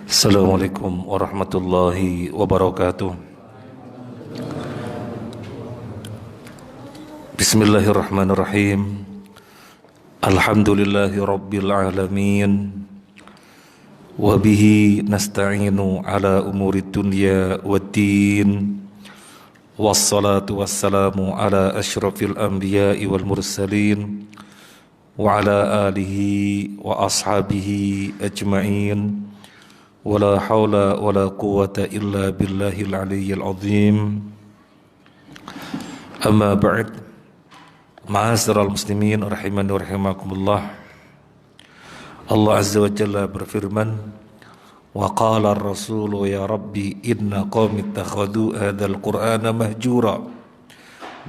Assalamualaikum warahmatullahi wabarakatuh. Bismillahirrahmanirrahim. Alhamdulillahi rabbil alamin. Wabihi nasta'inu ala umuri dunya waddin. Wassalatu wassalamu ala ashrafil anbiya'i wal mursalin, wa ala alihi wa ashabihi ajma'in. Wala hawla wala quwwata illa billahil aliyyil azim. Amma ba'd. Ma'asyiral muslimin rahimani wa rahimakumullah. Allah Azza wa Jalla berfirman, wa qala ar-rasulu ya rabbi inna qaumi ittakhadhu hadzal qur'ana mahjura.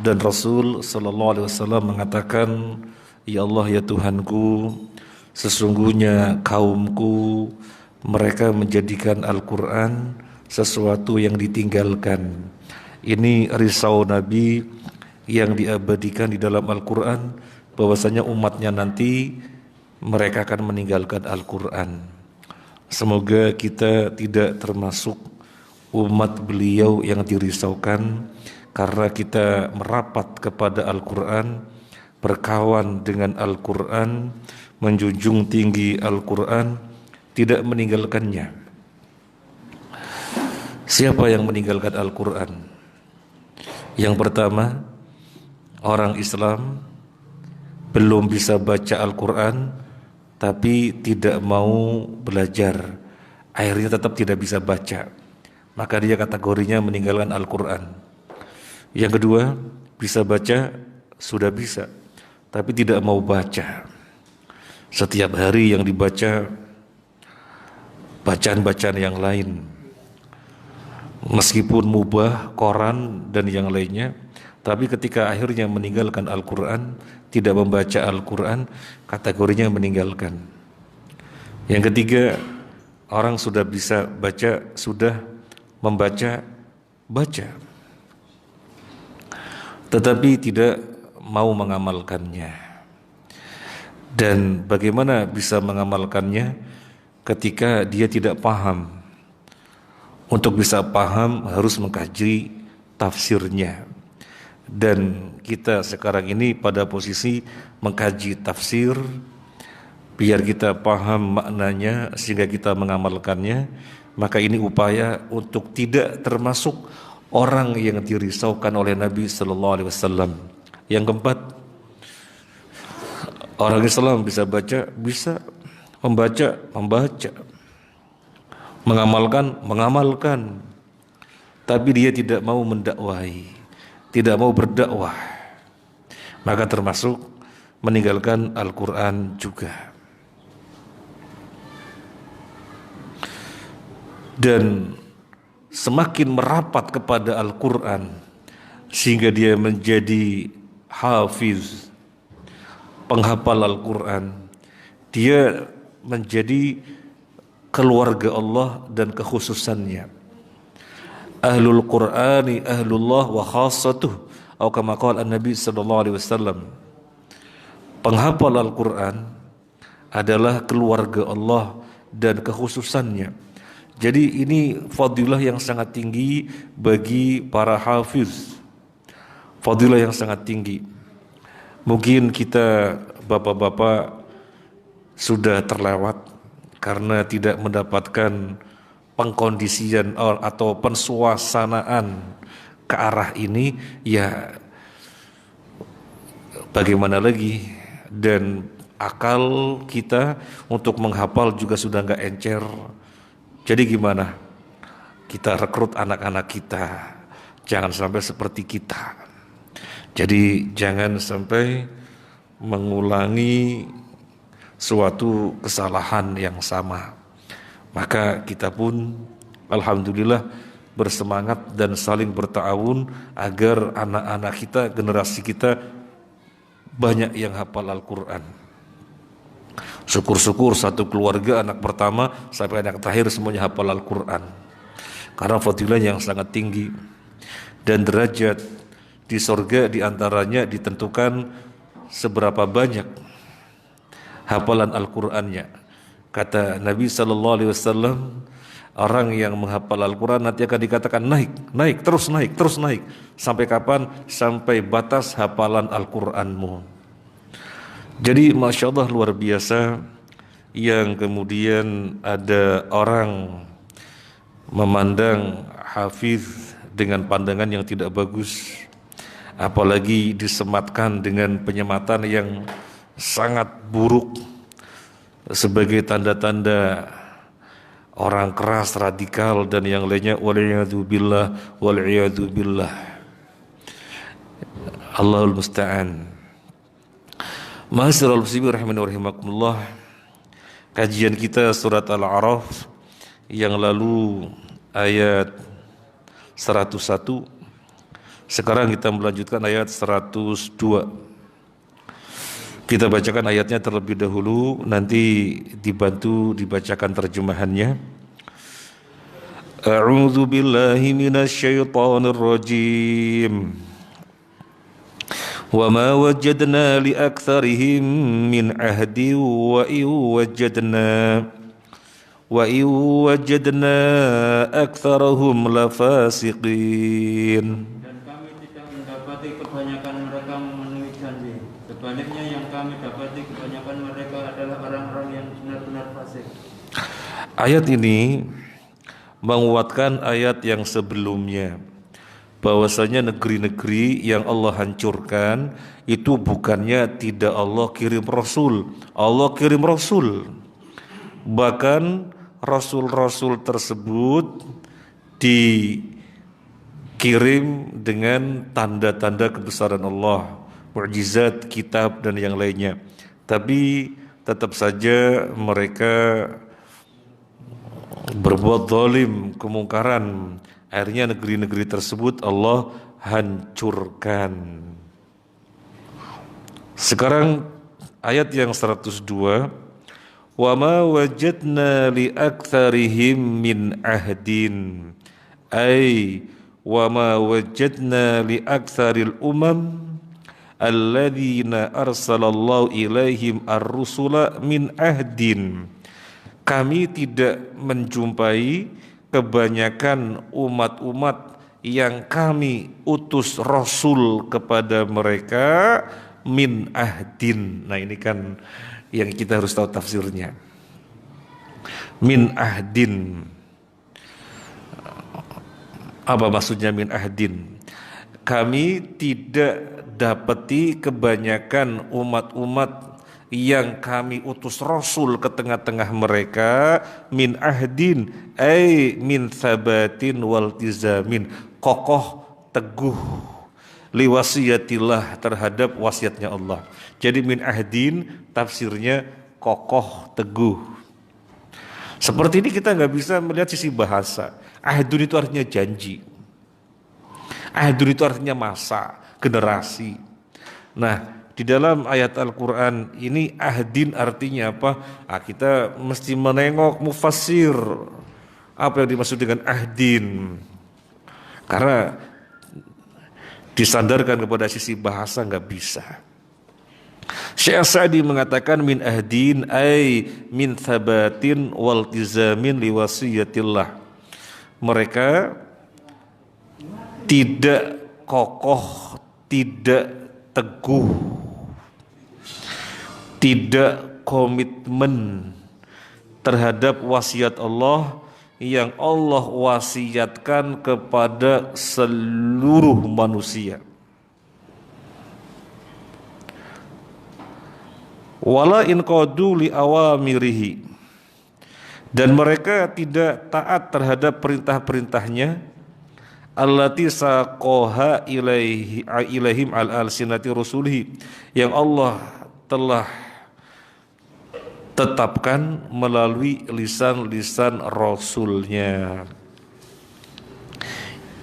Dan Rasul sallallahu alaihi wasallam mengatakan, ya Allah ya Tuhanku, sesungguhnya kaumku mereka menjadikan Al-Quran sesuatu yang ditinggalkan. Ini risau Nabi yang diabadikan di dalam Al-Quran, bahwasanya umatnya nanti mereka akan meninggalkan Al-Quran. Semoga kita tidak termasuk umat beliau yang dirisaukan, karena kita merapat kepada Al-Quran, berkawan dengan Al-Quran, menjunjung tinggi Al-Quran, tidak meninggalkannya. Siapa yang meninggalkan Al-Quran? Yang pertama, orang Islam belum bisa baca Al-Quran tapi tidak mau belajar, akhirnya tetap tidak bisa baca, maka dia kategorinya meninggalkan Al-Quran. Yang kedua, bisa baca, sudah bisa, tapi tidak mau baca. Setiap hari yang dibaca bacaan-bacaan yang lain, meskipun mubah, koran dan yang lainnya, tapi ketika akhirnya meninggalkan Al-Quran, tidak membaca Al-Quran, kategorinya meninggalkan. Yang ketiga, orang sudah bisa baca, sudah membaca, baca, tetapi tidak mau mengamalkannya. Dan bagaimana bisa mengamalkannya ketika dia tidak paham? Untuk bisa paham harus mengkaji tafsirnya. Dan kita sekarang ini pada posisi mengkaji tafsir, biar kita paham maknanya sehingga kita mengamalkannya. Maka ini upaya untuk tidak termasuk orang yang dirisaukan oleh Nabi Sallallahu Alaihi Wasallam. Yang keempat, orang Islam bisa baca, bisa membaca, mengamalkan, tapi dia tidak mau mendakwahi, tidak mau berdakwah, maka termasuk meninggalkan Al-Quran juga. Dan semakin merapat kepada Al-Quran sehingga dia menjadi hafiz, penghafal Al-Quran, dia menjadi keluarga Allah dan kekhususannya. Ahlul Qur'ani ahlullah wa khassatuh, atau kama qala Nabi sallallahu alaihi wasallam. Penghafal Al-Quran adalah keluarga Allah dan kekhususannya. Jadi ini fadilah yang sangat tinggi bagi para hafiz, fadilah yang sangat tinggi. Mungkin kita bapak-bapak sudah terlewat karena tidak mendapatkan pengkondisian atau pensuasanaan ke arah ini, ya bagaimana lagi. Dan akal kita untuk menghafal juga sudah gak encer. Jadi gimana? Kita rekrut anak-anak kita, jangan sampai seperti kita. Jadi jangan sampai mengulangi suatu kesalahan yang sama. Maka kita pun alhamdulillah bersemangat dan saling berta'awun agar anak-anak kita, generasi kita banyak yang hafal Al-Quran. Syukur-syukur satu keluarga, anak pertama sampai anak terakhir semuanya hafal Al-Quran. Karena fadilah yang sangat tinggi. Dan derajat di surga diantaranya ditentukan seberapa banyak hafalan Al-Qur'annya. Kata Nabi sallallahu alaihi wasallam, orang yang menghafal Al-Quran nanti akan dikatakan naik, terus naik. Sampai kapan? Sampai batas hafalan Al-Quranmu. Jadi Masya Allah luar biasa yang kemudian ada orang memandang hafiz dengan pandangan yang tidak bagus, apalagi disematkan dengan penyematan yang sangat buruk sebagai tanda-tanda orang keras, radikal dan yang lainnya. Wal'iyadzubillah. Allahul musta'an. Ma'asyiral muslimin rahimani wa rahimakumullah. Kajian kita surat Al-A'raf yang lalu ayat 101. Sekarang kita melanjutkan ayat 102. Kita bacakan ayatnya terlebih dahulu, nanti dibantu dibacakan terjemahannya. A'udzu billahi minasyaitonir rajim. Wa ma wajadna li aktsarihim min ahdi wa in wajadna aktsarahum lafasiqin. Dan kami tidak mendapati kebanyakan mereka memenuhi janji. Sebaliknya yang kami dapati kebanyakan mereka adalah orang-orang yang benar-benar fasik. Ayat ini menguatkan ayat yang sebelumnya, bahwasanya negeri-negeri yang Allah hancurkan itu bukannya tidak Allah kirim Rasul. Allah kirim Rasul. Bahkan Rasul-Rasul tersebut dikirim dengan tanda-tanda kebesaran Allah, mukjizat, kitab dan yang lainnya. Tapi tetap saja mereka berbuat zalim, kemungkaran. Akhirnya negeri-negeri tersebut Allah hancurkan. Sekarang ayat yang 102. Wa ma wajadna li aktsarihim min ahdin. Ay wa ma wajadna li aktsaril umam alladzina arsalallahu ilaihim ar-rusula min ahdin. Kami tidak menjumpai kebanyakan umat-umat yang kami utus Rasul kepada mereka min ahdin. Nah ini kan yang kita harus tahu tafsirnya. Min ahdin. Apa maksudnya min ahdin? Kami tidak dapati kebanyakan umat-umat yang kami utus Rasul ke tengah-tengah mereka min ahdin, ay min thabatin waltizamin, kokoh teguh liwasiyatillah, terhadap wasiatnya Allah. Jadi min ahdin tafsirnya kokoh teguh. Seperti ini kita nggak bisa melihat sisi bahasa. Ahdun itu artinya janji. Ahdun itu artinya masa, generasi. Nah, di dalam ayat Al-Quran ini ahdin artinya apa? Kita mesti menengok mufassir apa yang dimaksud dengan ahdin. Karena disandarkan kepada sisi bahasa nggak bisa. Syekh Sa'di mengatakan min ahdin ay min thabatin waltizamin liwasiyatillah. Mereka tidak kokoh, tidak teguh, tidak komitmen terhadap wasiat Allah yang Allah wasiatkan kepada seluruh manusia. Wala in qadu li awamirihi, dan mereka tidak taat terhadap perintah-perintahnya, allati saqaha ilaihim al-alsinati rusulihi, yang Allah telah tetapkan melalui lisan-lisan Rasulnya.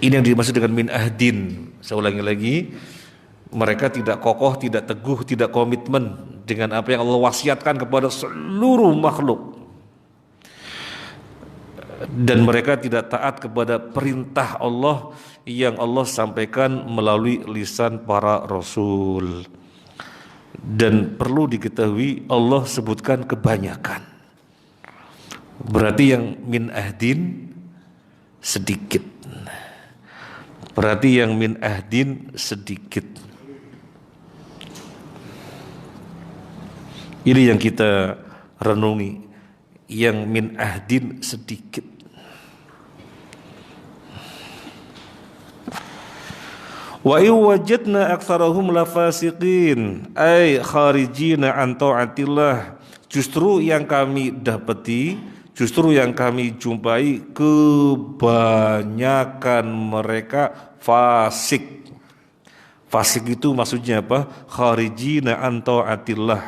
Ini yang dimaksud dengan min ahdin. Saya ulangi lagi, mereka tidak kokoh, tidak teguh, tidak komitmen dengan apa yang Allah wasiatkan kepada seluruh makhluk. Dan mereka tidak taat kepada perintah Allah yang Allah sampaikan melalui lisan para Rasul. Dan perlu diketahui Allah sebutkan kebanyakan. Berarti yang min ahdin sedikit. Berarti yang min ahdin sedikit. Ini yang kita renungi. Yang min ahdin sedikit. Wa wajadna aktsarahum lafasiqin ay kharijina an taatillah. Justru yang kami dapati, justru yang kami jumpai, kebanyakan mereka fasik. Fasik itu maksudnya apa? Kharijina an taatillah,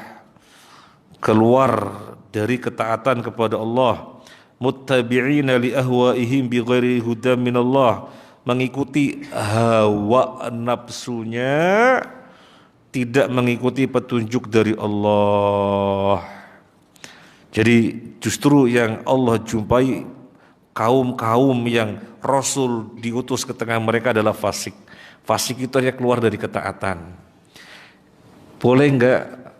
keluar dari ketaatan kepada Allah. Muttabi'ina li ahwaihim bighairi hudam minallah, mengikuti hawa nafsunya, tidak mengikuti petunjuk dari Allah. Jadi justru yang Allah jumpai, kaum-kaum yang Rasul diutus ke tengah mereka adalah fasik. Fasik itu hanya keluar dari ketaatan. Boleh enggak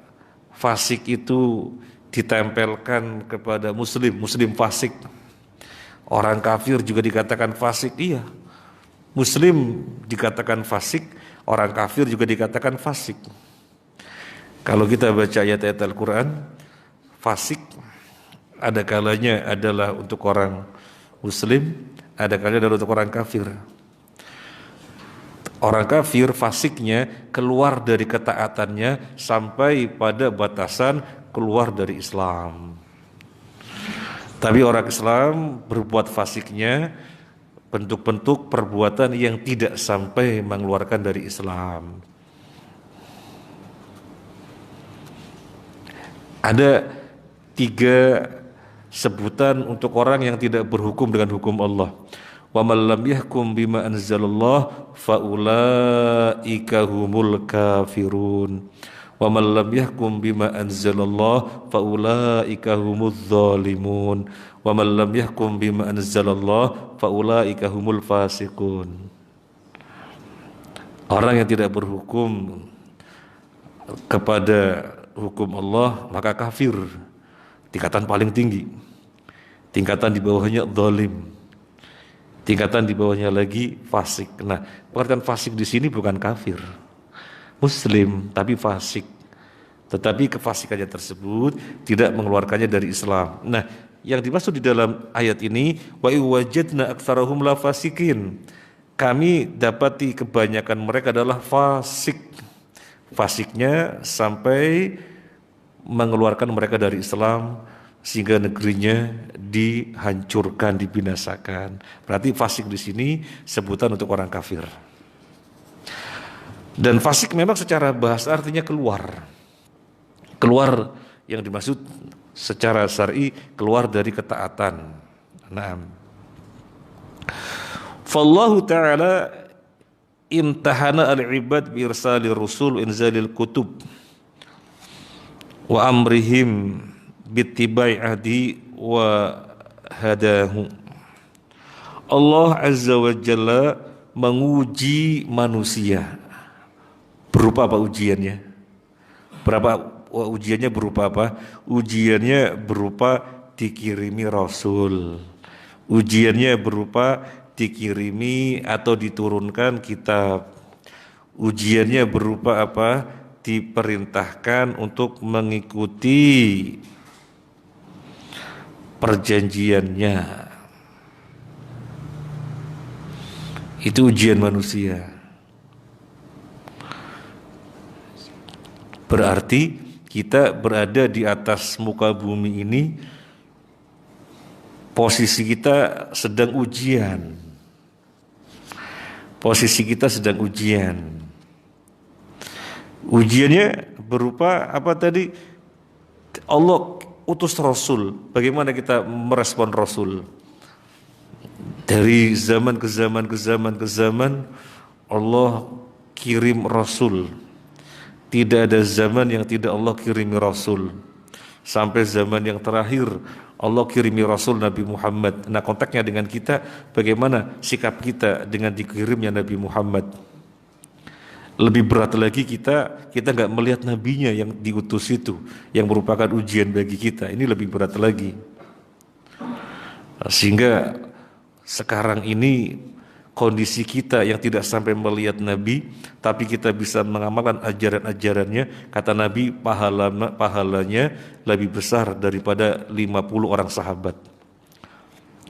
fasik itu ditempelkan kepada muslim, muslim fasik? Orang kafir juga dikatakan fasik, iya. Muslim dikatakan fasik, orang kafir juga dikatakan fasik. Kalau kita baca ayat-ayat Al-Quran, fasik ada kalanya adalah untuk orang muslim, ada kalanya adalah untuk orang kafir. Orang kafir fasiknya keluar dari ketaatannya sampai pada batasan keluar dari Islam. Tapi orang Islam berbuat fasiknya bentuk-bentuk perbuatan yang tidak sampai mengeluarkan dari Islam. Ada 3 sebutan untuk orang yang tidak berhukum dengan hukum Allah. Wa man lam yahkum bima anzalallah faulaika humul kafirun. Wa man lam yahkum bima anzalallah faulaika humuz zalimun. Wa man lam yahkum bima anzalallah faulaika humul fasiqun. Orang yang tidak berhukum kepada hukum Allah maka kafir, tingkatan paling tinggi. Tingkatan di bawahnya zalim, tingkatan di bawahnya lagi fasik. Nah, pengertian fasik di sini bukan kafir, muslim tapi fasik. Tetapi kefasikannya tersebut tidak mengeluarkannya dari Islam. Nah, yang dimaksud di dalam ayat ini, wa wajadna aktsarahum la fasikin, kami dapati kebanyakan mereka adalah fasik. Fasiknya sampai mengeluarkan mereka dari Islam sehingga negerinya dihancurkan, dibinasakan. Berarti fasik di sini sebutan untuk orang kafir. Dan fasik memang secara bahasa artinya keluar. Keluar yang dimaksud secara syar'i keluar dari ketaatan. Naam. Fallahu ta'ala imtahana al-ibad bi irsalir rusul inzalil kutub wa amrihim bittibai ahdi wa hadahu. Allah Azza wa Jalla menguji manusia. Berupa apa ujiannya? Ujiannya berupa apa? Ujiannya berupa dikirimi Rasul. Ujiannya berupa dikirimi atau diturunkan kitab. Ujiannya berupa apa? Diperintahkan untuk mengikuti perjanjiannya. Itu ujian manusia. Berarti kita berada di atas muka bumi ini, posisi kita sedang ujian. Posisi kita sedang ujian. Ujiannya berupa apa tadi? Allah utus Rasul. Bagaimana kita merespon Rasul? Dari zaman ke zaman ke zaman ke zaman Allah kirim Rasul. Tidak ada zaman yang tidak Allah kirimi Rasul. Sampai zaman yang terakhir Allah kirimi Rasul Nabi Muhammad. Nah, konteksnya dengan kita, bagaimana sikap kita dengan dikirimnya Nabi Muhammad? Lebih berat lagi kita nggak melihat nabinya yang diutus itu, yang merupakan ujian bagi kita. Ini lebih berat lagi. Sehingga sekarang ini kondisi kita yang tidak sampai melihat Nabi, tapi kita bisa mengamalkan ajaran-ajarannya, kata Nabi pahalanya lebih besar daripada 50 orang sahabat.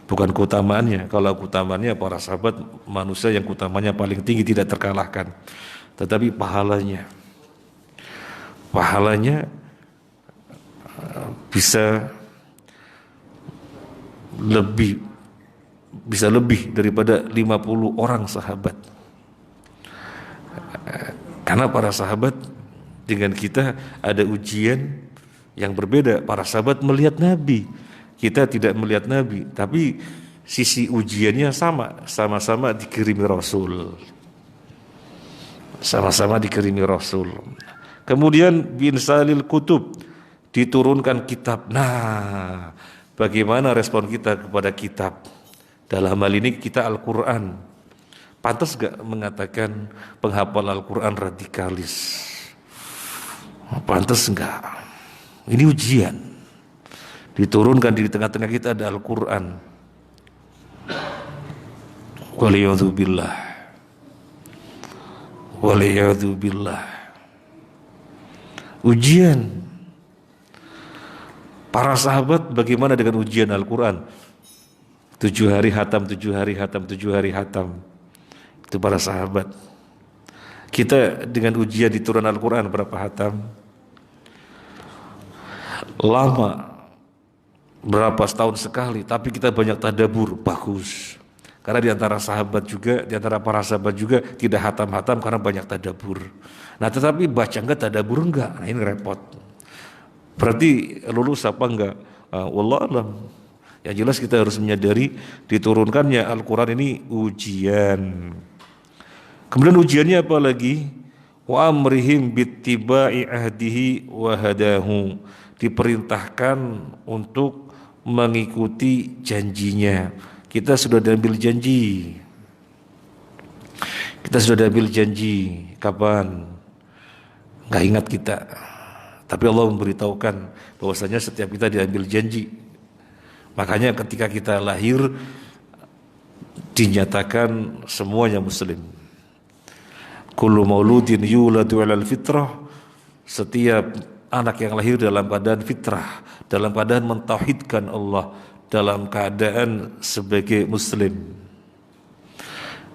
Bukan keutamaannya, kalau keutamaannya para sahabat manusia yang keutamanya paling tinggi tidak terkalahkan. Tetapi pahalanya bisa lebih daripada 50 orang sahabat. Karena para sahabat dengan kita ada ujian yang berbeda. Para sahabat melihat Nabi, kita tidak melihat Nabi, tapi sisi ujiannya sama-sama dikirimi Rasul. Sama-sama dikirimi Rasul. Kemudian binsalil kutub, diturunkan kitab. Nah, bagaimana respon kita kepada kitab? Dalam hal ini kita Al-Quran. Pantas gak mengatakan penghafal Al-Quran radikalis? Pantas enggak? Ini ujian. Diturunkan di tengah-tengah kita ada Al-Quran. Waliyadzubillah. Ujian. Para sahabat bagaimana dengan ujian Al-Quran? 7 hari hatam. Itu para sahabat. Kita dengan ujian di turun Al-Quran berapa hatam? Lama, berapa setahun sekali, tapi kita banyak tadabbur, bagus. Karena di antara sahabat juga, di antara para sahabat juga tidak hatam-hatam karena banyak tadabbur. Nah, tetapi baca enggak, tadabbur enggak, nah ini repot. Berarti lulus apa enggak? Wallah alam. Yang jelas kita harus menyadari diturunkannya Al-Quran ini ujian. Kemudian ujiannya apa lagi? Wa amrihim bittiba'i ahdihi wa hadahu. Diperintahkan untuk mengikuti janjinya. Kita sudah diambil janji. Kapan? Nggak ingat kita. Tapi Allah memberitahukan bahwasanya setiap kita diambil janji. Makanya ketika kita lahir dinyatakan semuanya muslim. Kullu mauludin yuladu 'alal fitrah. Setiap anak yang lahir dalam keadaan fitrah, dalam keadaan mentauhidkan Allah, dalam keadaan sebagai muslim.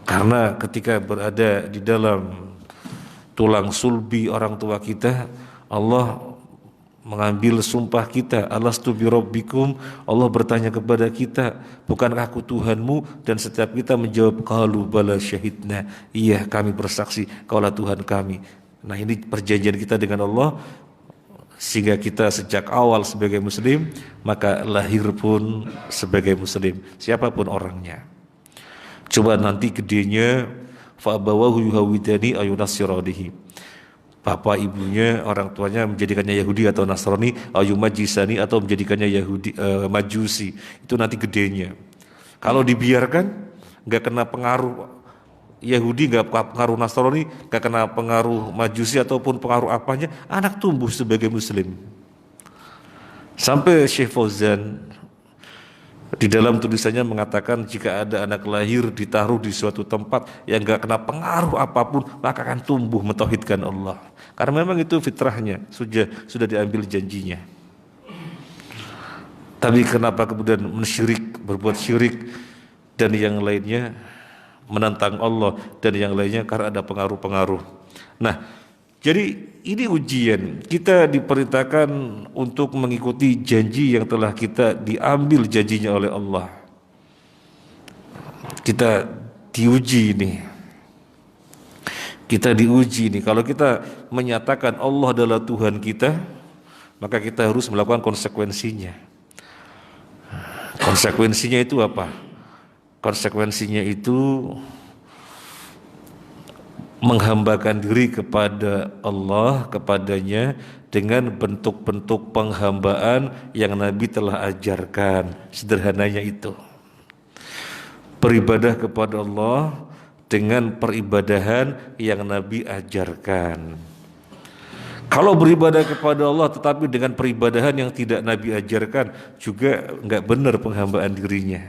Karena ketika berada di dalam tulang sulbi orang tua kita, Allah mengambil sumpah kita, alastu birabbikum. Allah bertanya kepada kita, bukankah aku Tuhanmu? Dan setiap kita menjawab, qalu bala syahidna, iya kami bersaksi kaulah Tuhan kami. Nah, ini perjanjian kita dengan Allah, sehingga kita sejak awal sebagai muslim, maka lahir pun sebagai muslim, siapapun orangnya. Coba nanti gedenya fa abawahu yuhawidani ayunassiranihi. Bapak ibunya, orang tuanya menjadikannya Yahudi atau Nasrani, ayumajisani atau menjadikannya Yahudi Majusi. Itu nanti gedenya. Kalau dibiarkan enggak kena pengaruh Yahudi, enggak pengaruh Nasrani, enggak kena pengaruh Majusi ataupun pengaruh apanya, anak tumbuh sebagai muslim. Sampai Syekh Fauzan di dalam tulisannya mengatakan jika ada anak lahir ditaruh di suatu tempat yang enggak kena pengaruh apapun, maka akan tumbuh mentauhidkan Allah. Karena memang itu fitrahnya, sudah diambil janjinya. Tapi kenapa kemudian mensyirik, berbuat syirik dan yang lainnya, menentang Allah dan yang lainnya? Karena ada pengaruh-pengaruh. Nah, jadi ini ujian. Kita diperintahkan untuk mengikuti janji yang telah kita diambil janjinya oleh Allah. Kita diuji ini. Kalau kita menyatakan Allah adalah Tuhan kita, maka kita harus melakukan konsekuensinya. Konsekuensinya itu apa? Konsekuensinya itu menghambakan diri kepada Allah, kepadanya dengan bentuk-bentuk penghambaan yang Nabi telah ajarkan. Sederhananya itu, beribadah kepada Allah dengan peribadahan yang Nabi ajarkan. Kalau beribadah kepada Allah tetapi dengan peribadahan yang tidak Nabi ajarkan, juga nggak benar penghambaan dirinya.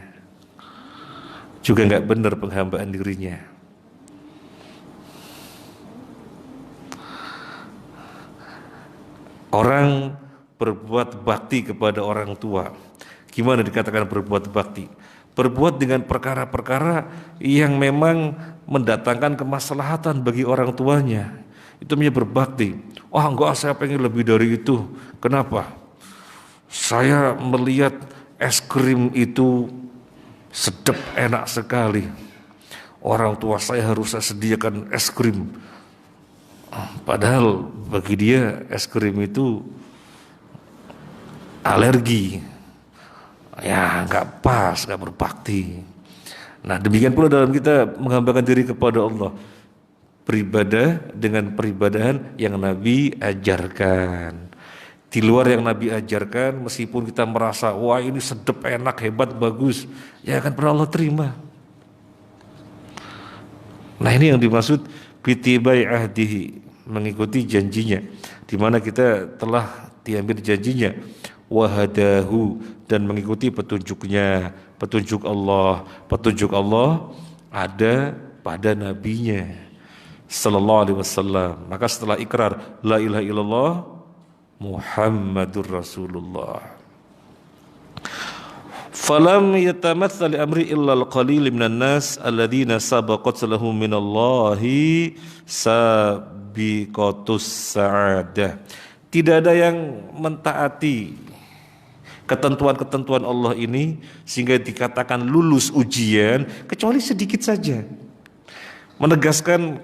Juga nggak benar penghambaan dirinya. Orang berbuat bakti kepada orang tua. Gimana dikatakan berbuat bakti? Berbuat dengan perkara-perkara yang memang mendatangkan kemaslahatan bagi orang tuanya. Itu namanya berbakti. Oh enggak, saya pengen lebih dari itu. Kenapa? Saya melihat es krim itu sedap, enak sekali. Orang tua saya harus saya sediakan es krim. Padahal bagi dia es krim itu alergi. Ya nggak pas, nggak berbakti. Nah demikian pula dalam kita menghambakan diri kepada Allah, beribadah dengan peribadahan yang Nabi ajarkan. Di luar yang Nabi ajarkan, meskipun kita merasa wah ini sedap, enak, hebat, bagus, ya akan pernah Allah terima. Nah ini yang dimaksud bitibai ahdihi, mengikuti janjinya, di mana kita telah diambil janjinya, wahadahu, dan mengikuti petunjuknya. Petunjuk Allah ada pada nabinya sallallahu alaihi wasallam. Maka setelah ikrar la ilaha illallah Muhammadur Rasulullah, falam yatamatsal amri illa al-qalil minan nas alladziina sabaqat lahum minallahi sabiqatus sa'adah. Tidak ada yang mentaati ketentuan-ketentuan Allah ini sehingga dikatakan lulus ujian, kecuali sedikit saja. Menegaskan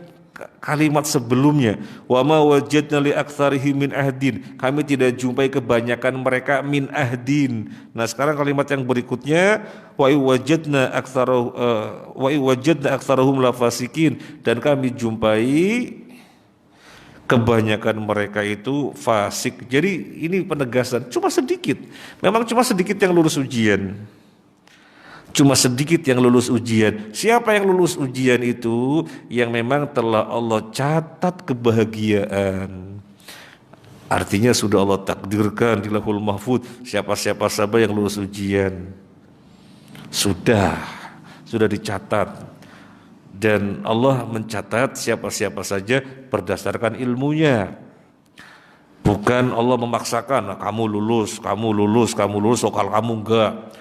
kalimat sebelumnya, wa ma wajadna li aktsarihim min ahdin, kami tidak jumpai kebanyakan mereka min ahdin. Nah sekarang kalimat yang berikutnya, wa wajadna aktsarahum lafasikin, dan kami jumpai kebanyakan mereka itu fasik. Jadi ini penegasan, cuma sedikit. Memang cuma sedikit yang lulus ujian. Cuma sedikit yang lulus ujian. Siapa yang lulus ujian itu? Yang memang telah Allah catat kebahagiaan. Artinya sudah Allah takdirkan di Lauhul Mahfuz siapa-siapa saja yang lulus ujian. Sudah dicatat. Dan Allah mencatat siapa-siapa saja berdasarkan ilmunya. Bukan Allah memaksakan, kamu lulus, kalau kamu enggak.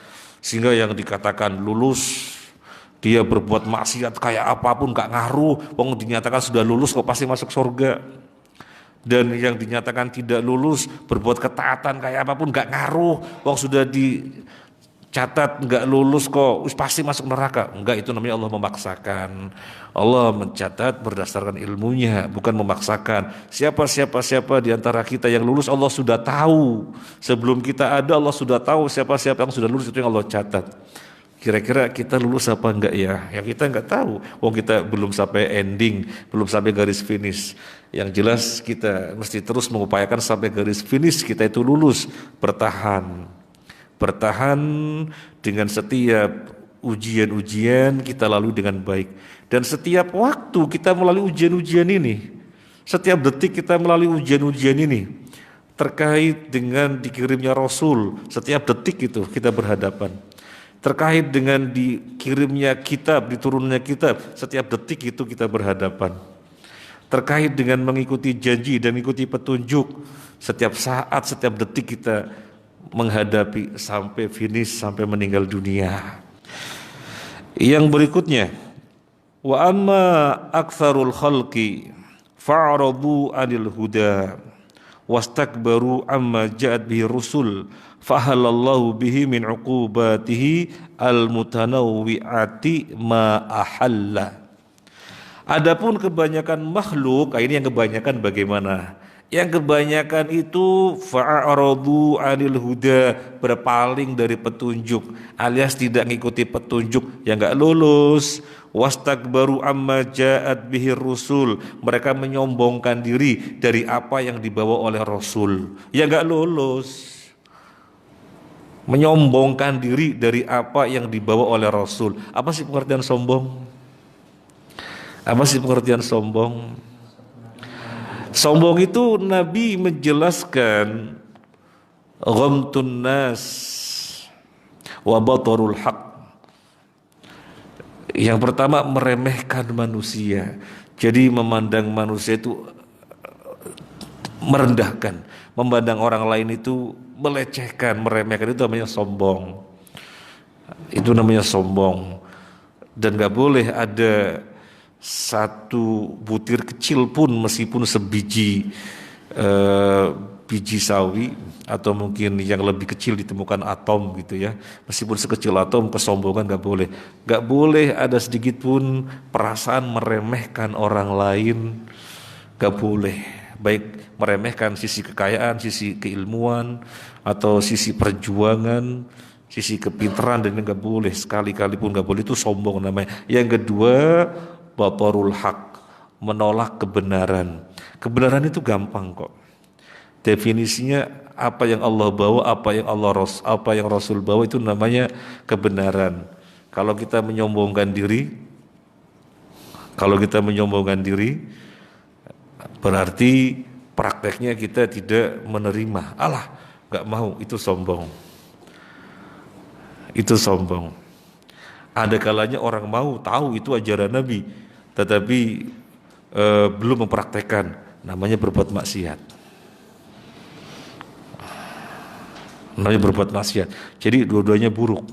Sehingga yang dikatakan lulus, dia berbuat maksiat kayak apapun enggak ngaruh. Wong dinyatakan sudah lulus kok pasti masuk surga. Dan yang dinyatakan tidak lulus, berbuat ketaatan kayak apapun enggak ngaruh. Wong sudah catat enggak lulus kok pasti masuk neraka. Enggak, itu namanya Allah memaksakan. Allah mencatat berdasarkan ilmunya, bukan memaksakan. Siapa di antara kita yang lulus, Allah sudah tahu. Sebelum kita ada, Allah sudah tahu siapa yang sudah lulus, itu yang Allah catat. Kira-kira kita lulus apa enggak ya? Yang kita enggak tahu. Wong kita belum sampai ending, belum sampai garis finish. Yang jelas kita mesti terus mengupayakan sampai garis finish kita itu lulus, bertahan dengan setiap ujian-ujian kita lalui dengan baik. Dan setiap waktu kita melalui ujian-ujian ini, setiap detik kita melalui ujian-ujian ini, terkait dengan dikirimnya Rasul, setiap detik itu kita berhadapan. Terkait dengan dikirimnya kitab, diturunnya kitab, setiap detik itu kita berhadapan. Terkait dengan mengikuti janji dan mengikuti petunjuk, setiap saat, setiap detik kita menghadapi sampai finish, sampai meninggal dunia. Yang berikutnya, wa amma aktsarul khalqi fa'radu 'anil huda wastakbaru amma ja'at bihi rusul fahalallahu bihi min 'uqubatihi al-mutanawwi'ati ma ahalla. Adapun kebanyakan makhluk, ini yang kebanyakan bagaimana? Yang kebanyakan itu fa'aradu 'anil huda, berpaling dari petunjuk, alias tidak mengikuti petunjuk, yang enggak lulus. Wastakbaru amma ja'at bihi rusul, mereka menyombongkan diri dari apa yang dibawa oleh Rasul, yang enggak lulus. Menyombongkan diri dari apa yang dibawa oleh Rasul. Apa sih pengertian sombong? Sombong itu Nabi menjelaskan ghamtun nas wa batarul haq. Yang pertama meremehkan manusia. Jadi memandang manusia itu merendahkan, memandang orang lain itu melecehkan, meremehkan, itu namanya sombong. Itu namanya sombong. Dan gak boleh ada satu butir kecil pun meskipun sebiji biji sawi atau mungkin yang lebih kecil ditemukan atom gitu ya, meskipun sekecil atom, kesombongan gak boleh. Gak boleh ada sedikit pun perasaan meremehkan orang lain, gak boleh. Baik meremehkan sisi kekayaan, sisi keilmuan, atau sisi perjuangan, sisi kepintaran, dan gak boleh, sekali-kali pun gak boleh. Itu sombong namanya. Yang kedua, batarul haq, menolak kebenaran. Kebenaran itu gampang kok. Definisinya apa yang Allah bawa, apa yang Rasul bawa, itu namanya kebenaran. Kalau kita menyombongkan diri, berarti prakteknya kita tidak menerima. Alah, gak mau, itu sombong. Itu sombong. Ada kalanya orang mau tahu itu ajaran Nabi, tetapi belum mempraktekkan, namanya berbuat maksiat. Jadi dua-duanya buruk.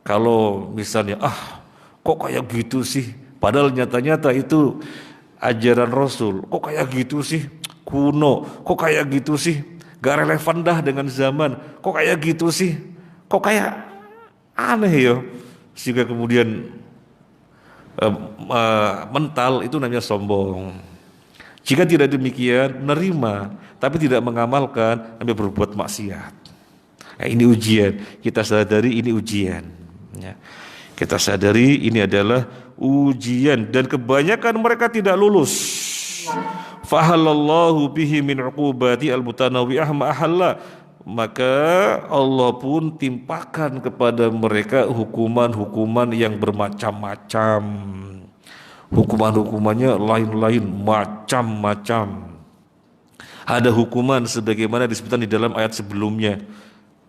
Kalau misalnya kok kayak gitu sih, padahal nyata-nyata itu ajaran Rasul, kok kayak gitu sih, kuno, kok kayak gitu sih, gak relevan dah dengan zaman, kok kayak gitu sih, kok kayak aneh ya, sehingga kemudian mental, itu namanya sombong. Jika tidak demikian, menerima tapi tidak mengamalkan, namanya berbuat maksiat. Nah, ini ujian, kita sadari ini ujian ya. Kita sadari ini adalah ujian, dan kebanyakan mereka tidak lulus. Fahalallahu bihi min uqubati al-mutanawwi'ah ma'ahalla. Maka Allah pun timpakan kepada mereka hukuman-hukuman yang bermacam-macam. Hukuman-hukumannya lain-lain, macam-macam. Ada hukuman sebagaimana disebutkan di dalam ayat sebelumnya,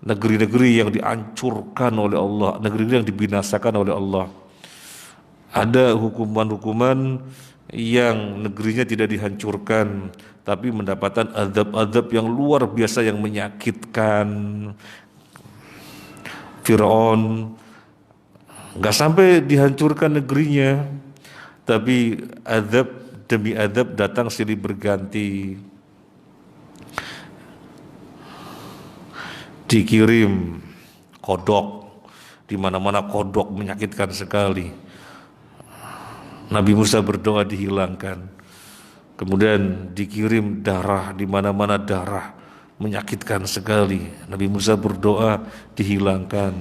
negeri-negeri yang dihancurkan oleh Allah, negeri-negeri yang dibinasakan oleh Allah. Ada hukuman-hukuman yang negerinya tidak dihancurkan, tapi mendapatkan azab-azab yang luar biasa yang menyakitkan. Fir'aun gak sampai dihancurkan negerinya, tapi azab demi azab datang silih berganti. Dikirim kodok, di mana-mana kodok menyakitkan sekali. Nabi Musa berdoa dihilangkan. Kemudian dikirim darah, di mana-mana darah menyakitkan sekali. Nabi Musa berdoa dihilangkan.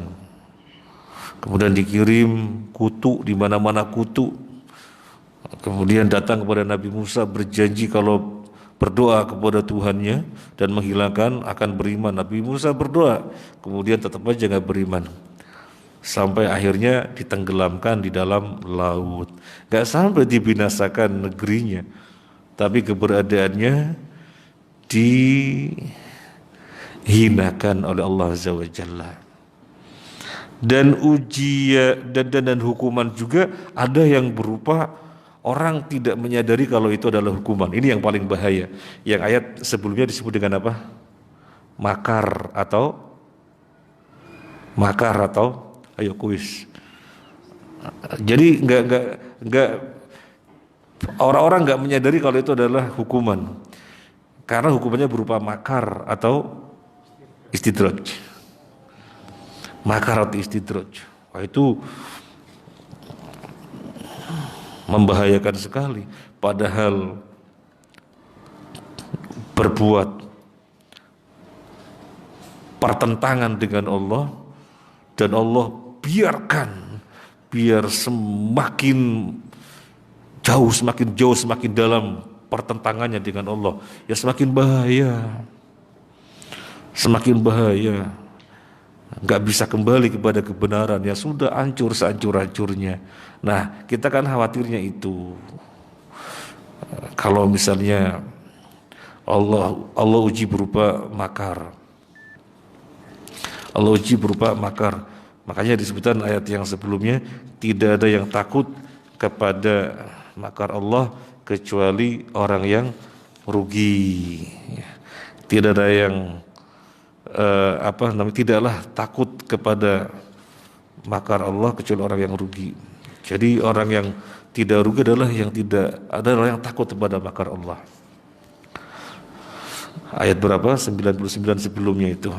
Kemudian dikirim kutu, di mana-mana kutu. Kemudian datang kepada Nabi Musa berjanji kalau berdoa kepada Tuhannya dan menghilangkan akan beriman. Nabi Musa berdoa, kemudian tetap aja gak beriman, sampai akhirnya ditenggelamkan di dalam laut. Gak sampai dibinasakan negerinya, tapi keberadaannya dihinakan oleh Allah Azza wa Jalla. Dan ujian dan hukuman juga ada yang berupa orang tidak menyadari kalau itu adalah hukuman. Ini yang paling bahaya. Yang ayat sebelumnya disebut dengan apa? Makar atau ayo kuis. Jadi enggak orang-orang enggak menyadari kalau itu adalah hukuman. Karena hukumannya berupa makar atau istidraj. Makar atau istidraj. Wah, itu membahayakan sekali, padahal berbuat pertentangan dengan Allah, dan Allah biarkan biar semakin jauh, semakin dalam pertentangannya dengan Allah, ya semakin bahaya, nggak bisa kembali kepada kebenaran, ya sudah hancur sehancur-hancurnya. Nah, kita kan khawatirnya itu. Kalau misalnya Allah uji berupa makar. Allah uji berupa makar. Makanya disebutkan ayat yang sebelumnya, tidak ada yang takut kepada makar Allah kecuali orang yang rugi. Tidak ada yang tidaklah takut kepada makar Allah kecuali orang yang rugi. Jadi orang yang tidak rugi adalah yang takut kepada makar Allah. Ayat berapa? 99 sebelumnya itu.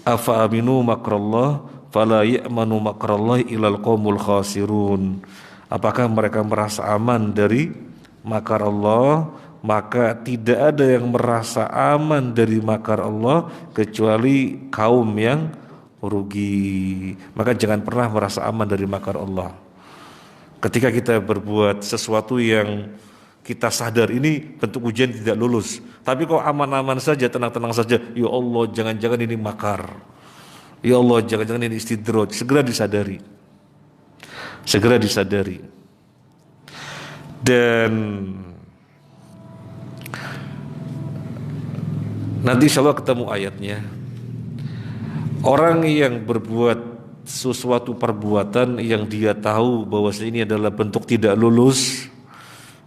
Afa aminu makrallah fala ya'manu makrallahi ilal qaumul khasirun. Apakah mereka merasa aman dari makar Allah? Maka tidak ada yang merasa aman dari makar Allah kecuali kaum yang rugi. Maka jangan pernah merasa aman dari makar Allah. Ketika kita berbuat sesuatu yang kita sadar ini bentuk ujian tidak lulus, tapi kok aman-aman saja, tenang-tenang saja, ya Allah jangan-jangan ini makar, ya Allah jangan-jangan ini istidraj, segera disadari. Dan nanti insya Allah ketemu ayatnya. Orang yang berbuat sesuatu perbuatan yang dia tahu bahwa ini adalah bentuk tidak lulus,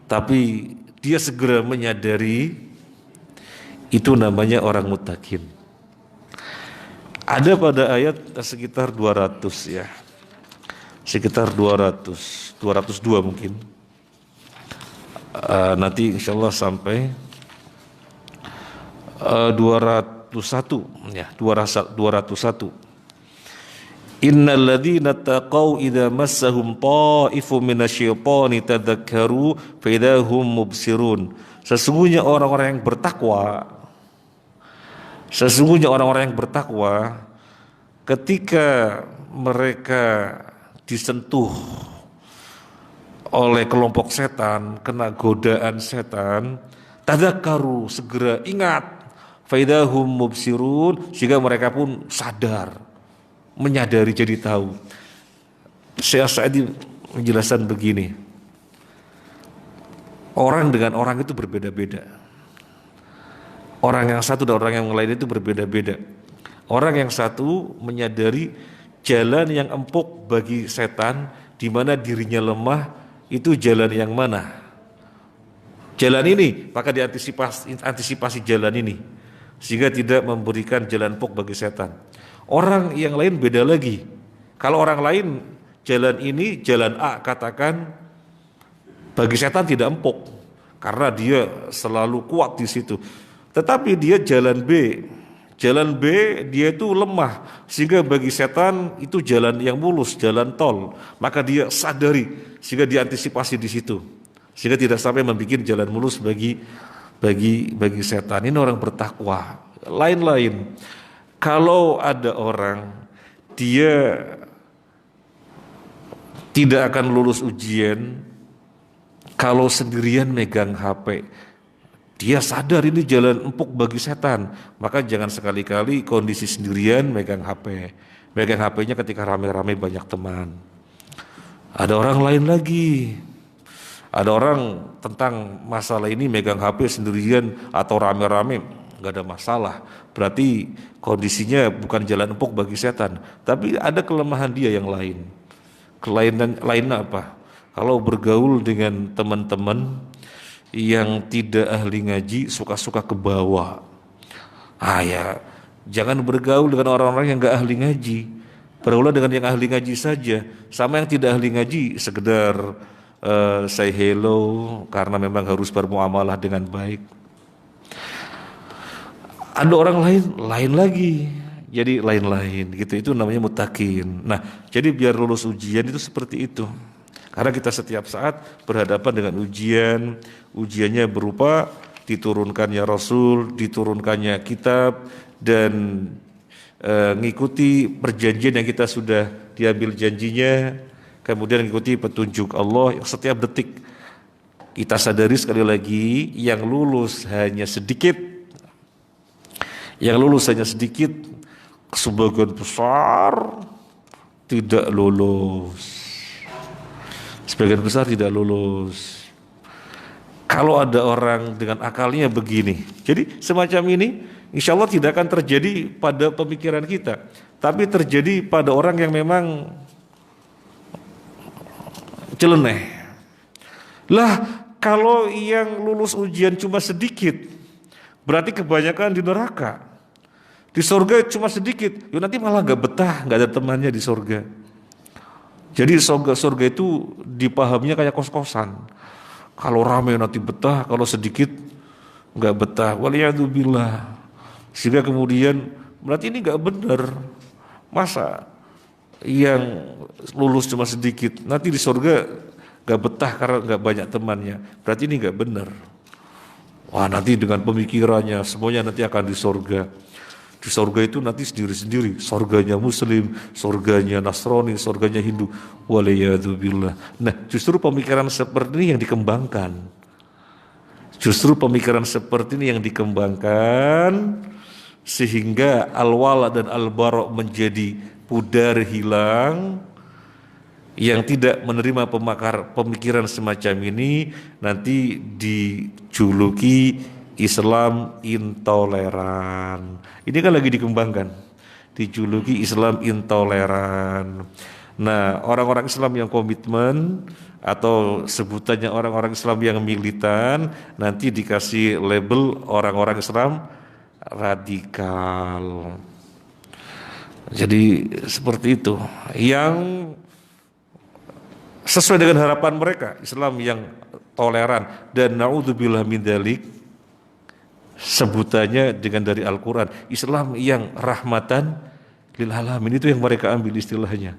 tapi dia segera menyadari, itu namanya orang muttaqin. Ada pada ayat sekitar 200 ya. Sekitar 202 mungkin. Nanti insya Allah sampai 201 ya, 201. Innal ladzina taqaw idza massahum ta'ifun minasyaitani tadzakkaru fa idahum mubsirun. Sesungguhnya orang-orang yang bertakwa ketika mereka disentuh oleh kelompok setan, kena godaan setan, tadzakkaru, segera ingat, fa idahum mubsirun, sehingga mereka pun sadar, menyadari, jadi tahu. Syekh Sa'di menjelaskan begini, orang dengan orang itu berbeda-beda. Orang yang satu dan orang yang lain itu berbeda-beda. Orang yang satu menyadari jalan yang empuk bagi setan, di mana dirinya lemah, itu jalan yang mana? Jalan ini, maka diantisipasi jalan ini, sehingga tidak memberikan jalan empuk bagi setan. Orang yang lain beda lagi. Kalau orang lain jalan ini, jalan A, katakan bagi setan tidak empuk karena dia selalu kuat di situ. Tetapi dia jalan B dia itu lemah sehingga bagi setan itu jalan yang mulus, jalan tol. Maka dia sadari sehingga diantisipasi di situ, sehingga tidak sampai membuat jalan mulus bagi setan. Ini orang bertakwa. Lain-lain. Kalau ada orang dia tidak akan lulus ujian kalau sendirian megang HP, dia sadar ini jalan empuk bagi setan, maka jangan sekali-kali kondisi sendirian megang HP. Megang HP-nya ketika rame-rame banyak teman. Ada orang lain lagi. Ada orang tentang masalah ini megang HP sendirian atau rame-rame, nggak ada masalah. Berarti kondisinya bukan jalan empuk bagi setan, tapi ada kelemahan dia yang lain. Lainnya apa? Kalau bergaul dengan teman-teman yang tidak ahli ngaji, suka-suka ke bawah. Ya, jangan bergaul dengan orang-orang yang nggak ahli ngaji. Bergaul dengan yang ahli ngaji saja. Sama yang tidak ahli ngaji, sekedar say hello karena memang harus bermuamalah dengan baik. Ada orang lain lagi, jadi lain-lain gitu. Itu namanya muttaqin. Nah, jadi biar lulus ujian itu seperti itu. Karena kita setiap saat berhadapan dengan ujiannya berupa diturunkannya Rasul, diturunkannya kitab, dan ngikuti perjanjian yang kita sudah diambil janjinya, kemudian ngikuti petunjuk Allah yang setiap detik. Kita sadari sekali lagi, yang lulus hanya sedikit. Sebagian besar tidak lulus. Kalau ada orang dengan akalnya begini, jadi semacam ini insya Allah tidak akan terjadi pada pemikiran kita, tapi terjadi pada orang yang memang celeneh. Lah kalau yang lulus ujian cuma sedikit, berarti kebanyakan di neraka. Di surga cuma sedikit, ya nanti malah gak betah, gak ada temannya di surga. Jadi surga itu dipahamnya kayak kos-kosan. Kalau ramai nanti betah, kalau sedikit nggak betah. Waliyadzubillah. Sehingga kemudian berarti ini nggak benar. Masa yang lulus cuma sedikit, nanti di surga nggak betah karena nggak banyak temannya. Berarti ini nggak benar. Wah, nanti dengan pemikirannya semuanya nanti akan di surga. Di surga itu nanti sendiri-sendiri, surganya Muslim, surganya Nasrani, surganya Hindu. Waliyadzubillah. Nah, justru pemikiran seperti ini yang dikembangkan. Justru pemikiran seperti ini yang dikembangkan sehingga al-wala dan al-bara menjadi pudar hilang. Yang tidak menerima pemikiran semacam ini nanti dijuluki Islam intoleran. Ini kan lagi dikembangkan, dijuluki Islam intoleran. Nah, orang-orang Islam yang komitmen atau sebutannya orang-orang Islam yang militan nanti dikasih label orang-orang Islam radikal. Jadi seperti itu, yang sesuai dengan harapan mereka, Islam yang toleran. Dan naudzubillah min dzalik, sebutannya dengan dari Al-Quran, Islam yang rahmatan lil alamin, itu yang mereka ambil istilahnya.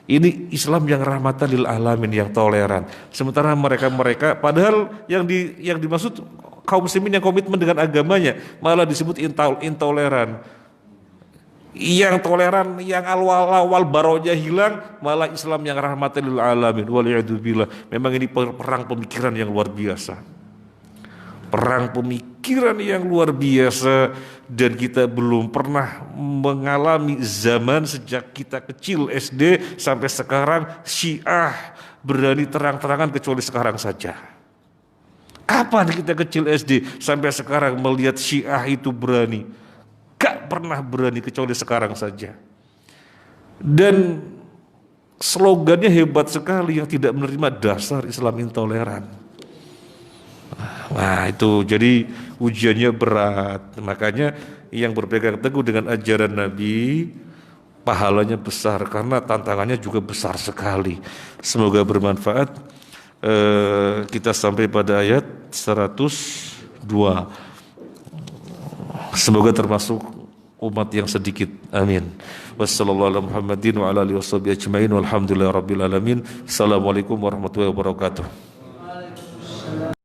Ini Islam yang rahmatan lil alamin, yang toleran. Sementara mereka padahal yang dimaksud kaum muslimin yang komitmen dengan agamanya malah disebut intoleran. Yang toleran, yang awal baronya hilang, malah Islam yang rahmatan lil alamin. Waliyadzubillah. Memang ini perang pemikiran yang luar biasa. Perang pemikiran yang luar biasa, dan kita belum pernah mengalami zaman sejak kita kecil SD sampai sekarang Syiah berani terang-terangan kecuali sekarang saja. Kapan kita kecil SD sampai sekarang melihat Syiah itu berani? Gak pernah berani kecuali sekarang saja. Dan slogannya hebat sekali, yang tidak menerima dasar Islam intoleran. Nah itu jadi ujiannya berat. Makanya yang berpegang teguh dengan ajaran Nabi pahalanya besar, karena tantangannya juga besar sekali. Semoga bermanfaat. Kita sampai pada ayat 102. Semoga termasuk umat yang sedikit. Amin. Wassalamualaikum warahmatullahi wabarakatuh. Assalamualaikum warahmatullahi wabarakatuh.